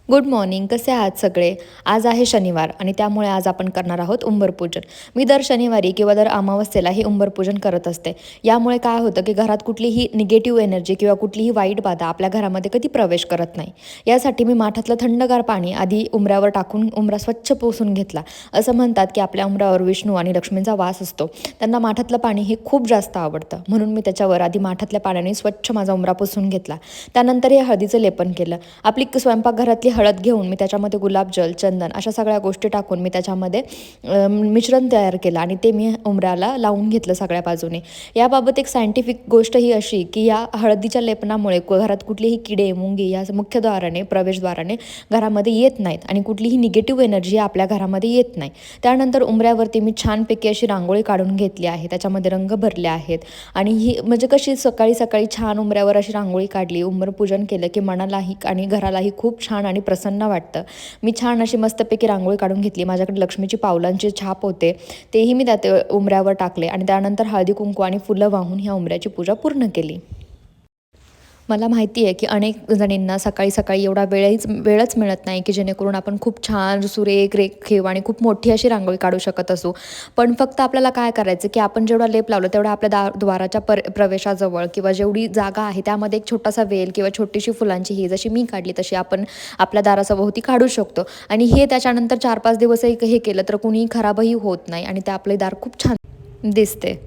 Good morning. कसे आहात सगळे? आज आहे शनिवार आणि त्यामुळे आज आपण करणार आहोत उंबरपूजन. मी दर शनिवारी किंवा दर अमावस्येला हे उंबरपूजन करत असते. यामुळे काय होतं की घरात कुठलीही निगेटिव्ह एनर्जी किंवा कुठलीही वाईट बाधा आपल्या घरामध्ये कधी प्रवेश करत नाही. यासाठी मी माठातलं थंडगार पाणी आधी उंबऱ्यावर टाकून उंबरा स्वच्छ पुसून घेतला. असं म्हणतात की आपल्या उंबऱ्यावर विष्णू आणि लक्ष्मीचा वास असतो. त्यांना माठातलं पाणी हे खूप जास्त आवडतं. म्हणून मी त्याच्यावर आधी माठातल्या पाण्याने स्वच्छ माझा उंबरा पुसून घेतला. त्यानंतर हे हळदीचं लेपन केलं. आपली स्वयंपाकघरातली हळद घेऊन मी त्याच्यामध्ये गुलाबजल, चंदन अशा सगळ्या गोष्टी टाकून मी त्याच्यामध्ये मिश्रण तयार केलं आणि ते मी उंबऱ्याला लावून घेतलं सगळ्या बाजूने. याबाबत एक सायंटिफिक गोष्ट ही अशी की या हळदीच्या लेपनामुळे घरात कुठलीही किडे, मुंगी या मुख्यद्वाराने, प्रवेशद्वाराने घरामध्ये येत नाहीत आणि कुठलीही निगेटिव्ह एनर्जी आपल्या घरामध्ये येत नाही. त्यानंतर उंबऱ्यावरती मी छानपैकी अशी रांगोळी काढून घेतली आहे. त्याच्यामध्ये रंग भरले आहेत आणि ही म्हणजे कशी सकाळी सकाळी छान उंबऱ्यावर अशी रांगोळी काढली, उंबरपूजन केलं की मनालाही आणि घरालाही खूप छान आणि प्रसन्न वाटतं. मी छान अशी मस्तपैकी रांगोळी काढून घेतली. माझ्याकडे लक्ष्मीची पावलांची छाप होते, तेही मी त्यात उंबऱ्यावर टाकले आणि त्यानंतर हळदी कुंकू आणि फुलं वाहून ह्या उंबऱ्याची पूजा पूर्ण केली. मला माहिती आहे की अनेक जणींना सकाळी सकाळी एवढा वेळच मिळत नाही की जेणेकरून आपण खूप छान सुरेख रेखीव आणि खूप मोठी अशी रांगोळी काढू शकत असू. पण फक्त आपल्याला काय करायचं की आपण जेवढा लेप लावलं तेवढा आपल्या द्वाराच्या प्रवेशाजवळ किंवा जेवढी जागा आहे त्यामध्ये एक छोटासा वेल किंवा छोटीशी फुलांची ही जशी मी काढली तशी आपण आपल्या दारासभोवती काढू शकतो. आणि हे त्याच्यानंतर 4-5 दिवसही हे केलं तर कुणीही खराबही होत नाही आणि ते आपले दार खूप छान दिसते.